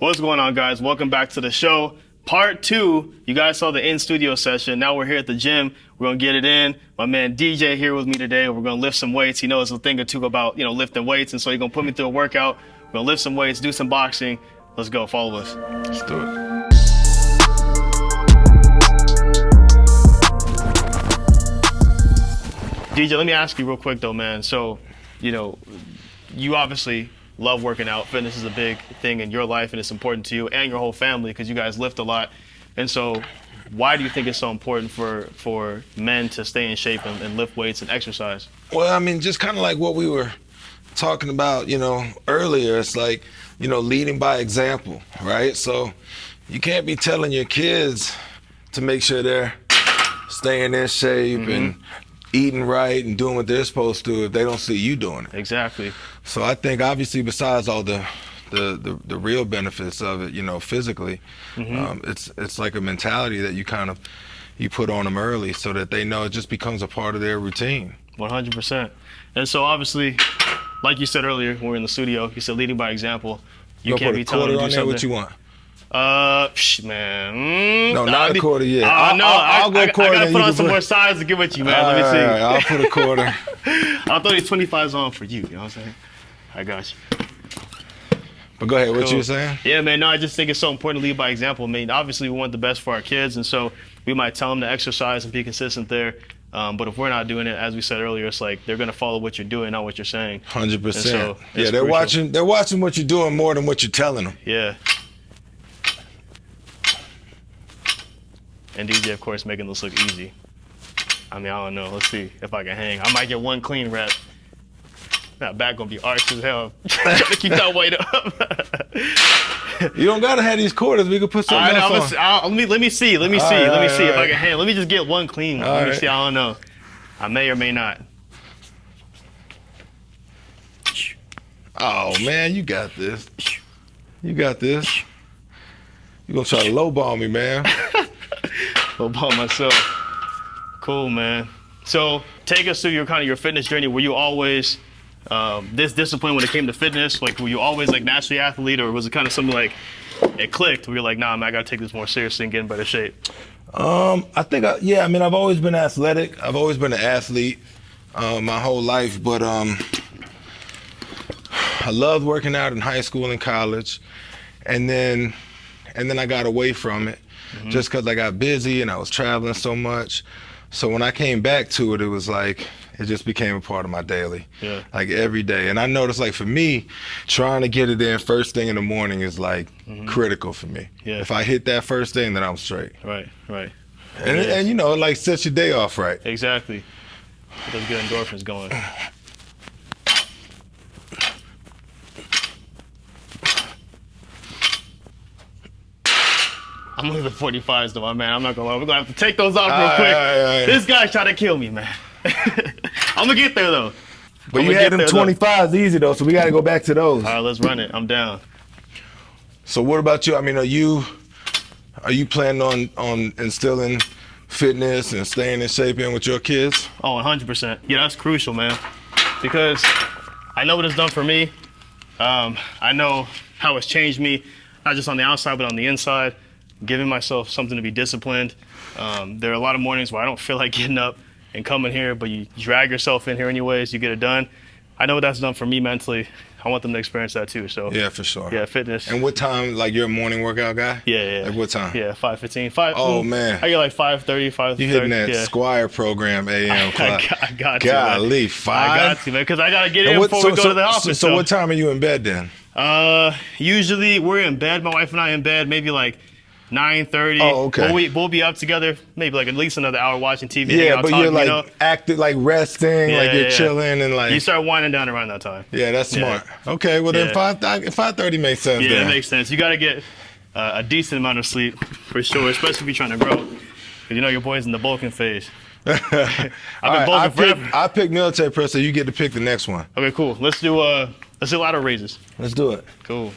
What's going on, guys? Welcome back to the show. Part 2. You guys saw the in-studio session. Now we're here at the gym. We're going to get it in. My man DJ here with me today. We're going to lift some weights. He knows a thing or two about, lifting weights. And so he's going to put me through a workout. We're going to lift some weights, do some boxing. Let's go. Follow us. Let's do it. DJ, let me ask you real quick though, man. So, you obviously love working out. Fitness is a big thing in your life and it's important to you and your whole family because you guys lift a lot. And so why do you think it's so important for men to stay in shape and lift weights and exercise? Well, I mean, just kind of like what we were talking about, earlier. It's like, leading by example, right? So you can't be telling your kids to make sure they're staying in shape and eating right and doing what they're supposed to if they don't see you doing it. Exactly. So I think obviously besides all the real benefits of it, physically, it's like a mentality that you put on them early so that they know it just becomes a part of their routine. 100%. And so obviously, like you said earlier when we were in the studio, you said leading by example. You can't be telling them to do something. What you want? Man. No, not a quarter yet. I'll go quarter. I gotta put on some more sides to give with you, man. Let me see. Right, I'll put a quarter. I'll throw these 25s on for you. You know what I'm saying? I got you. But go ahead. What Cool. you were saying? Yeah, man. No, I just think it's so important to lead by example. I mean, obviously we want the best for our kids, and so we might tell them to exercise and be consistent there. But if we're not doing it, as we said earlier, it's like they're gonna follow what you're doing, not what you're saying. 100%. So yeah, they're crucial. watching what you're doing more than what you're telling them. Yeah. And DJ, of course, making this look easy. I mean, I don't know. Let's see if I can hang. I might get one clean rep. That back gonna be arched as hell. Trying to keep that weight up. You don't gotta have these quarters. We could put something else on. Let me see. Let me see if I can hang. Let me just get one clean one. Let me right. see. I don't know. I may or may not. Oh man, you got this. You got this. You gonna try to lowball me, man? About myself. Cool, man. So take us through your fitness journey. Were you always this discipline when it came to fitness? Like, were you always like naturally athlete, or was it kind of something like it clicked where you're like, nah, man, I gotta take this more seriously and get in better shape? I think, I've always been athletic. I've always been an athlete my whole life, but I loved working out in high school and college, and then I got away from it. Just because I got busy and I was traveling so much. So when I came back to it, it was like, it just became a part of my daily, like every day. And I noticed, like for me, trying to get it in first thing in the morning is like critical for me. Yeah. If I hit that first thing, then I'm straight. Right. And it like sets your day off right. Exactly. Get those good endorphins going. I'm leaving 45s though, my man. I'm not gonna lie. We're gonna have to take those off real quick. Right. This guy's trying to kill me, man. I'm gonna get there though. But you had them 25s easy though, so we gotta go back to those. All right, let's run it. I'm down. So what about you? I mean, are you planning on instilling fitness and staying in shape in with your kids? Oh, 100%. Yeah, that's crucial, man. Because I know what it's done for me. I know how it's changed me, not just on the outside, but on the inside. Giving myself something to be disciplined. There are a lot of mornings where I don't feel like getting up and coming here, but you drag yourself in here anyways, you get it done. I know what that's done for me mentally. I want them to experience that too. So yeah, for sure. Yeah, fitness. And what time, like you're a morning workout guy? Yeah. Like what time? Yeah, 5:15. Oh man. I get like 5:30, 5:30. You hitting that Squire Program AM clock. I got to. Golly, 5? I got to, man, because I got to get in before we go to the office. So what time are you in bed then? Usually we're in bed, my wife and I in bed, maybe like 9:30. Oh, okay. We'll be up together, maybe like at least another hour watching TV. Yeah, but you're like active, like resting, like you're chilling, and like you start winding down around that time. Yeah, that's smart. Okay, well then 5:30 makes sense. Yeah, then. it makes sense. You got to get a decent amount of sleep for sure, especially if you're trying to grow. Because your boy's in the bulking phase. I've been bulking forever. I picked military press, so you get to pick the next one. Okay, cool. Let's do lateral raises. Let's do it. Cool.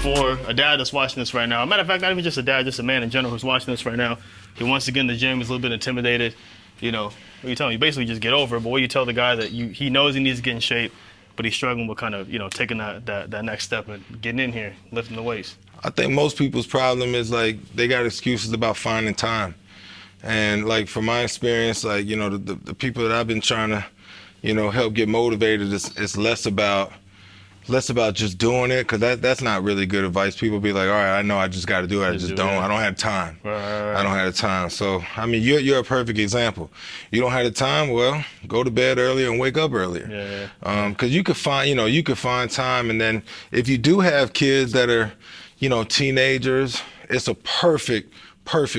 For a dad that's watching this right now, matter of fact, not even just a dad, just a man in general who's watching this right now, he wants to get in the gym, he's a little bit intimidated. you know, what you tell him? You basically just get over it. But what you tell the guy that he knows he needs to get in shape, but he's struggling with kind of, you know, taking that next step and getting in here, lifting the weights? I think most people's problem is like they got excuses about finding time. And like from my experience, like, you know, the people that I've been trying to, you know, help get motivated is less about just doing it, because that's not really good advice. People be like, all right, I know I just got to do it. I just don't. I don't have time. Right. I don't have the time. So, I mean, you're a perfect example. You don't have the time, well, go to bed earlier and wake up earlier. Yeah. Because you could find time. And then if you do have kids that are, you know, teenagers, it's a perfect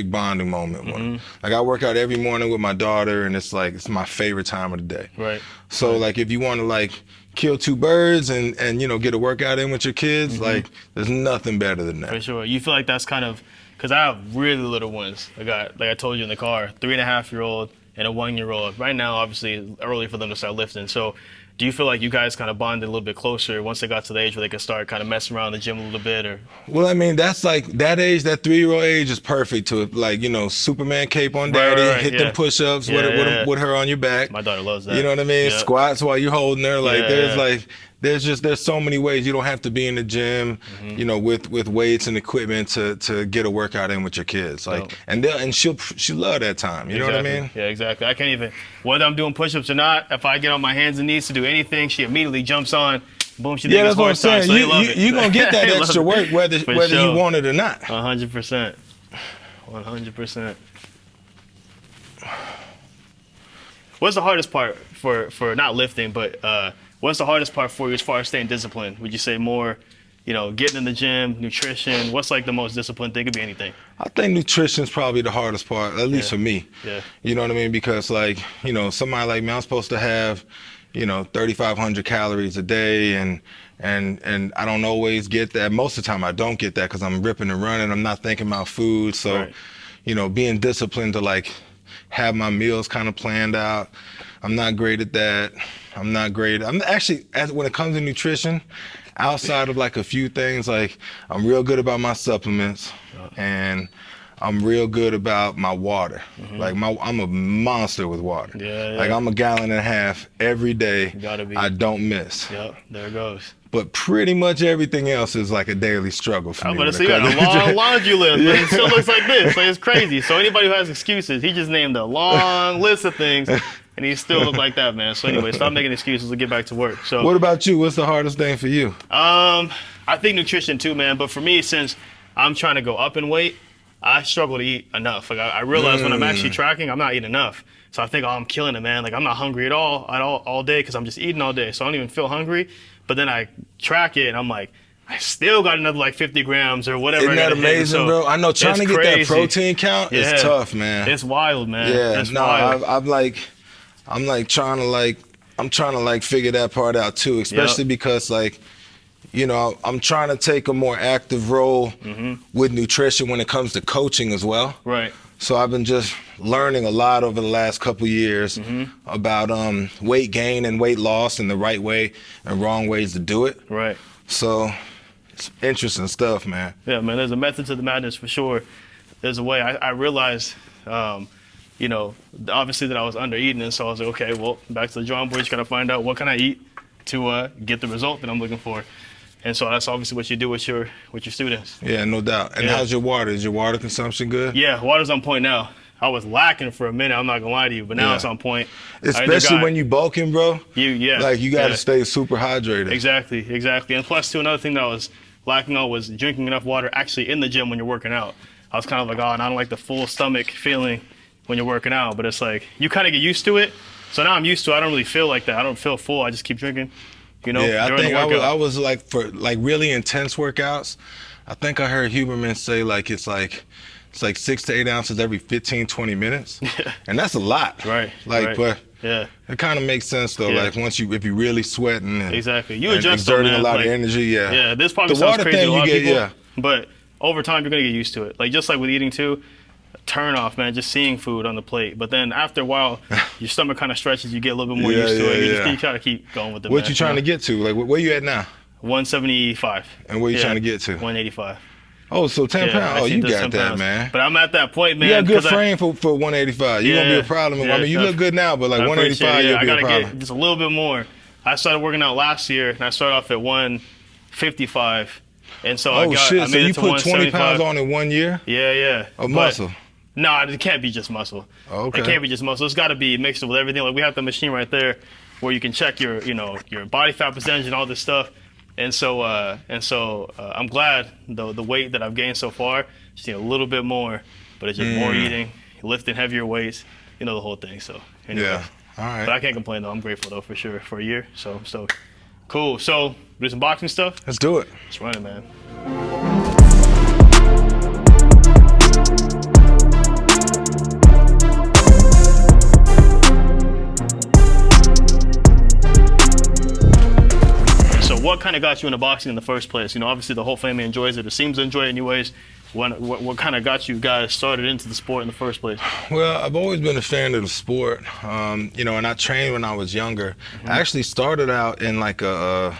bonding moment. Like I work out every morning with my daughter, and it's my favorite time of the day. Right. So like if you want to like kill two birds and you know, get a workout in with your kids, like there's nothing better than that. For sure. You feel like that's kind of, because I have really little ones. I got, like I told you in the car, 3.5-year-old and a 1-year-old. Right now, obviously, it's early for them to start lifting. So do you feel like you guys kind of bonded a little bit closer once they got to the age where they could start kind of messing around in the gym a little bit? Or? Well, I mean, that's like that age, that 3-year-old age is perfect to, like, you know, Superman cape on daddy, hit them push-ups with her on your back. My daughter loves that. You know what I mean? Yeah. Squats while you're holding her. Like there's so many ways. You don't have to be in the gym, you know, with weights and equipment to get a workout in with your kids. Like, and she'll love that time. You know what I mean? Yeah, exactly. I can't even, whether I'm doing push-ups or not, if I get on my hands and knees to do anything, she immediately jumps on. Boom, she that's what I'm saying. So you're gonna get that extra work whether you want it or not. 100%. 100%. What's the hardest part for not lifting, but what's the hardest part for you as far as staying disciplined? Would you say more, you know, getting in the gym, nutrition? What's like the most disciplined thing? It could be anything. I think nutrition is probably the hardest part, at least for me. Yeah. You know what I mean? Because like, you know, somebody like me, I'm supposed to have, you know, 3,500 calories a day, and I don't always get that. Most of the time I don't get that because I'm ripping and running. I'm not thinking about food. So, you know, being disciplined to like have my meals kind of planned out. I'm not great at that. I'm actually, when it comes to nutrition, outside of like a few things, like I'm real good about my supplements, and I'm real good about my water. Like I'm a monster with water. Like I'm 1.5 gallons every day. Gotta be. I don't miss. Yep, there it goes. But pretty much everything else is like a daily struggle for me. I'm gonna say you got a long laundry list, but it still looks like this. Like it's crazy. So anybody who has excuses, he just named a long list of things, and he still look like that, man. So anyway, stop making excuses and get back to work. So what about you? What's the hardest thing for you? I think nutrition too, man. But for me, since I'm trying to go up in weight, I struggle to eat enough. Like I realize when I'm actually tracking, I'm not eating enough. So I think, oh, I'm killing it, man. Like I'm not hungry at all day because I'm just eating all day. So I don't even feel hungry. But then I track it and I'm like, I still got another like 50 grams or whatever. Isn't that amazing, bro? I know trying to get that protein count is tough, man. It's wild, man. Yeah, it's wild. I'm trying to figure that part out too, especially because like, you know, I'm trying to take a more active role with nutrition when it comes to coaching as well. Right. So I've been just learning a lot over the last couple years about weight gain and weight loss and the right way and wrong ways to do it. Right. So it's interesting stuff, man. Yeah, man, there's a method to the madness for sure. There's a way. I realized, you know, obviously that I was under eating, and so I was like, okay, well, back to the drawing board, you gotta find out what can I eat to get the result that I'm looking for. And so that's obviously what you do with your students. Yeah, no doubt. And how's your water? Is your water consumption good? Yeah, water's on point now. I was lacking for a minute, I'm not gonna lie to you, but now it's on point. Especially when you bulking, bro. Like you gotta stay super hydrated. Exactly. And plus too, another thing that I was lacking on was drinking enough water actually in the gym when you're working out. I was kind of like, oh, and I don't like the full stomach feeling when you're working out, but it's like, you kind of get used to it. So now I'm used to it. I don't really feel like that. I don't feel full. I just keep drinking. You know, I think I was like, for like really intense workouts, I think I heard Huberman say like it's like 6 to 8 ounces every 15, 20 minutes. And that's a lot. Right. But it kind of makes sense though. Like if you're really sweating and you adjust, exerting a lot of energy. Yeah, this probably sounds crazy to a lot of people, but over time you're gonna get used to it. Like just like with eating too, turn off, man, just seeing food on the plate. But then after a while, your stomach kind of stretches, you get a little bit more used to it. You try to keep going with it. What you trying to get to? Like, where you at now? 175. And where you trying to get to? 185. Oh, so 10 pounds. Oh, you 19 to got 10 that, pounds. man. But I'm at that point, man. You got a good 'cause frame for 185. You're gonna be a problem. I mean, you look good now, but like I appreciate 185, it. you'll I be a gotta problem. get just a little bit more. I started working out last year, and I started off at 155, and so I Oh made shit! So it you to put 20 pounds 175. on in 1 year? Yeah. Of But- muscle. No, it can't be just muscle. Okay. It can't be just muscle. It's got to be mixed with everything. Like we have the machine right there, where you can check your body fat percentage and all this stuff. And so I'm glad the weight that I've gained so far. Just need a little bit more, but it's just more eating, lifting heavier weights, the whole thing. So anyway. Yeah. All right. But I can't complain though. I'm grateful though for sure for a year. So I'm stoked. Cool. So do some boxing stuff. Let's do it. Let's run it, man. So what kind of got you into boxing in the first place? Obviously the whole family enjoys it. It seems to enjoy it anyways. What kind of got you guys started into the sport in the first place? Well, I've always been a fan of the sport, and I trained when I was younger. I actually started out in like a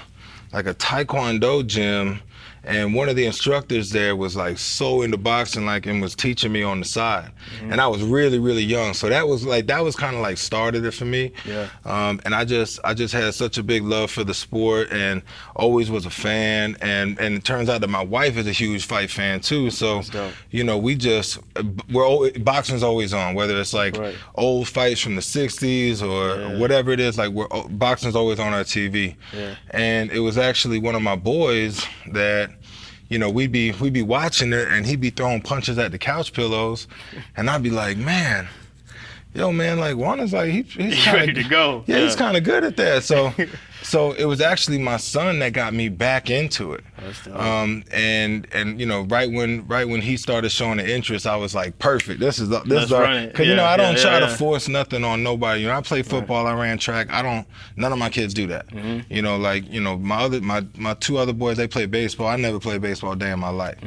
taekwondo gym, and one of the instructors there was like so into boxing, and was teaching me on the side. And I was really, really young, so that was kind of like started it for me. Yeah. And I just had such a big love for the sport, and always was a fan. And it turns out that my wife is a huge fight fan too. So, boxing's always on, whether it's like Right. old fights from the '60s or whatever it is. Like boxing's always on our TV. Yeah. And it was actually one of my boys that, we'd be watching it, and he'd be throwing punches at the couch pillows, and I'd be like, man, like Juana's like he's kinda, ready to go. Yeah, he's kind of good at that. So it was actually my son that got me back into it. That's dope. And right when he started showing the interest, I was like, perfect. This is Let's run it. because Yeah, I don't try to yeah. force nothing on nobody. I played football, I ran track. None of my kids do that. My two other boys, they play baseball. I never played baseball a day in my life.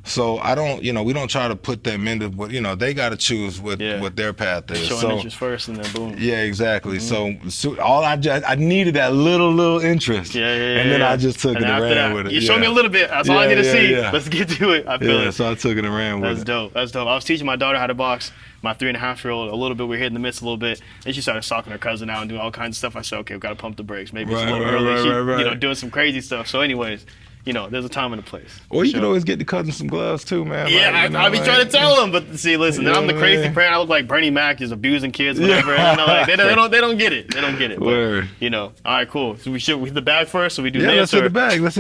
So I don't, we don't try to put them into what, they got to choose what their path is. Showing interest first, and then boom. Yeah, exactly. So all I needed that little interest. And then I just took it and ran with it. You showed me a little bit. That's all I need to see. Yeah. Let's get to it. I feel it. So I took it and ran with it. That's dope. I was teaching my daughter how to box, my 3.5-year-old, a little bit. We were hitting the mitts a little bit. Then she started stalking her cousin out and doing all kinds of stuff. I said, okay, we've got to pump the brakes. Maybe it's a little early. She, doing some crazy stuff. So anyways, there's a time and a place. Or you could always get the cousin some gloves too, man. Yeah, I be trying to tell them, but see, listen, then I'm the crazy parent. I look like Bernie Mac is abusing kids, whatever. And, they don't get it. They don't get it. Word. But, all right, cool. So we hit the bag first, so we do Yeah, mitts, let's hit the bag. Let's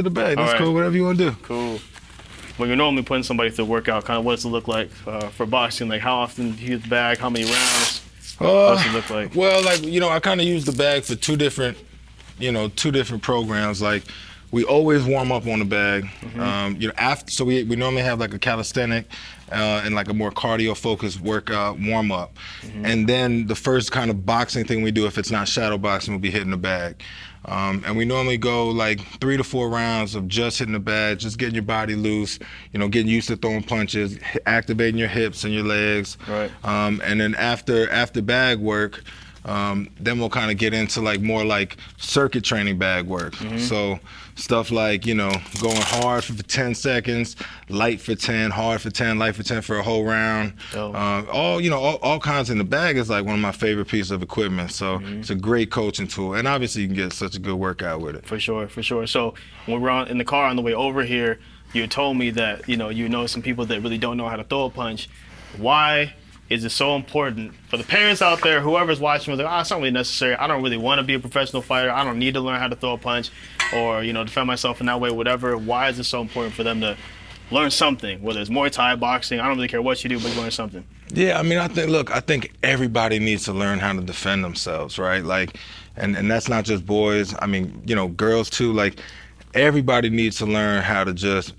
right. cool. Whatever you want to do. Cool. When you're normally putting somebody through a workout, kind of what does it look like for boxing? Like how often do you use the bag? How many rounds? What does it look like? Well, I kind of use the bag for two different programs. Like, we always warm up on the bag. So we normally have like a calisthenic and like a more cardio focused workout warm up. And then the first kind of boxing thing we do, if it's not shadow boxing, we'll be hitting the bag. And we normally go like 3 to 4 rounds of just hitting the bag, just getting your body loose, getting used to throwing punches, activating your hips and your legs. Right. And then after bag work, then we'll kind of get into like more like circuit training bag work. So stuff like, going hard for 10 seconds, light for 10, hard for 10, light for 10 for a whole round. All kinds in the bag is like one of my favorite pieces of equipment. So it's a great coaching tool. And obviously you can get such a good workout with it. For sure. So when we were in the car on the way over here, you told me that, you know some people that really don't know how to throw a punch. Why is it so important for the parents out there, whoever's watching, like, it's not really necessary. I don't really want to be a professional fighter. I don't need to learn how to throw a punch or, defend myself in that way, whatever. Why is it so important for them to learn something, whether it's Muay Thai, boxing? I don't really care what you do, but learn something. Yeah, I mean, I think everybody needs to learn how to defend themselves, right? Like, and that's not just boys. I mean, girls too. Like, everybody needs to learn how to just,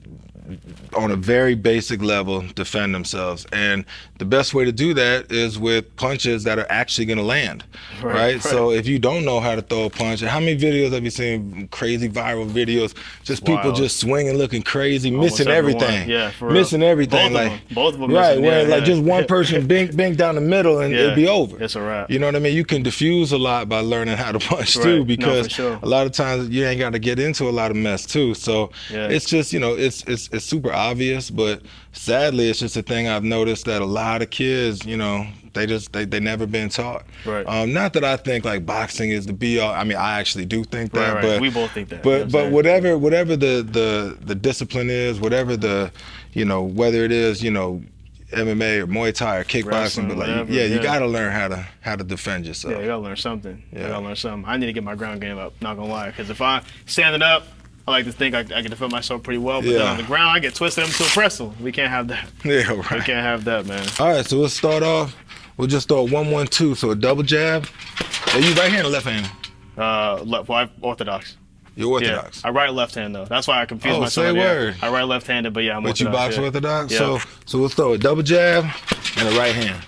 on a very basic level, defend themselves. And the best way to do that is with punches that are actually going to land, right? So if you don't know how to throw a punch, how many videos have you seen, crazy viral videos, just people just swinging, looking crazy, missing everything. Yeah, for missing real. everything. Both of them right, missing. where just one person bink down the middle and it'd be over. It's a wrap. You know what I mean? You can diffuse a lot by learning how to punch too, because a lot of times you ain't got to get into a lot of mess too. So it's just, it's super obvious, but sadly, it's just a thing I've noticed that a lot of kids, you know, they never been taught. Right. Not that I think like boxing is the be all. I mean, I actually do think that, Right. but We both think that. But whatever the discipline is, whatever the, you know, whether it is, you know, MMA or Muay Thai or kickboxing, Wrestling, but like, whatever, you gotta learn how to defend yourself. Yeah, you gotta learn something. Yeah. You gotta learn something. I need to get my ground game up, not gonna lie. Because if I standing up, I like to think I can defend myself pretty well. But then on the ground, I get twisted into a pretzel. We can't have that. Yeah, right. We can't have that, man. All right, so let's start off. We'll just throw a 1-1-2, so a double jab. Are you right hand or left hand? Well, I'm orthodox. You're orthodox. Yeah, I right left hand though. That's why I confuse Oh, myself. say word. I right left handed, but yeah, I'm But you orthodox. box orthodox? Yeah. So we'll throw a double jab and a right hand.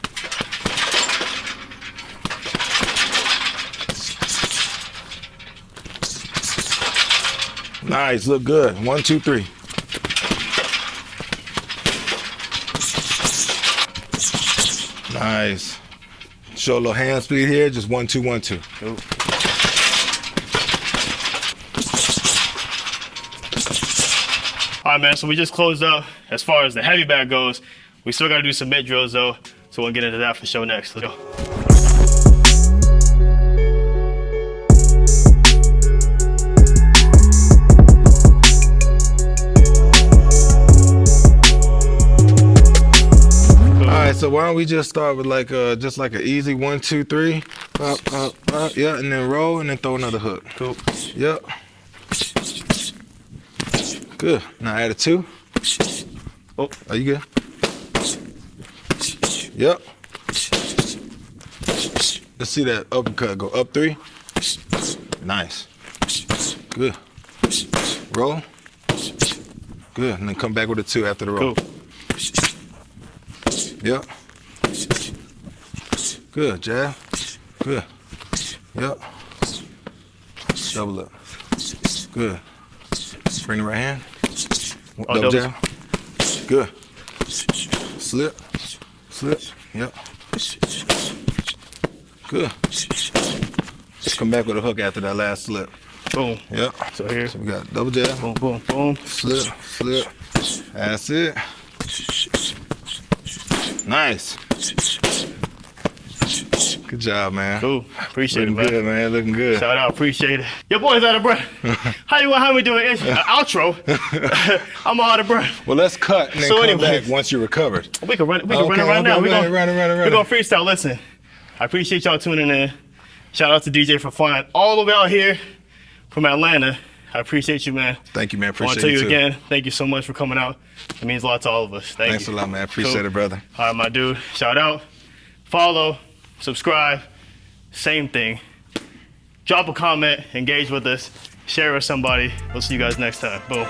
Nice, look good. 1, 2, 3. Nice. Show a little hand speed here. Just 1, 2, 1, 2. Cool. All right, man, so we just closed up as far as the heavy bag goes. We still got to do some mid drills, though, so we'll get into that for show next. Let's go. All right, so why don't we just start with like just like an easy 1, 2, 3, up, yeah, and then roll, and then throw another hook. Cool. Yep. Good. Now add a 2. Oh. Are you good? Yep. Let's see that uppercut go up 3. Nice. Good. Roll. Good. And then come back with a 2 after the roll. Cool. Yep. Good. Jab. Good. Yep. Double up. Good. Bring the right hand. Double jab. Good. Slip. Slip. Yep. Good. Come back with a hook after that last slip. Boom. Yep. So here. So we got double jab. Boom, boom, boom. Slip. Slip. That's it. Nice. Good job, man. Cool. Appreciate Looking it, man. good, man. Looking good. Shout out. Appreciate it. Your boy's out of breath. How we doing? Outro. I'm all out of breath. Well, let's cut and then So come anyway. back once you're recovered. We can run it right now. We're Run it. gonna freestyle. Listen, I appreciate y'all tuning in. Shout out to DJ for flying all the way out here from Atlanta. I appreciate you, man. Thank you, man. I want Appreciate to tell you too. again, thank you so much for coming out. It means a lot to all of us. Thanks you. a lot, man. Appreciate Cool. it, brother. All right, my dude. Shout out, follow, subscribe, same thing. Drop a comment, engage with us, share with somebody. We'll see you guys next time. Boom.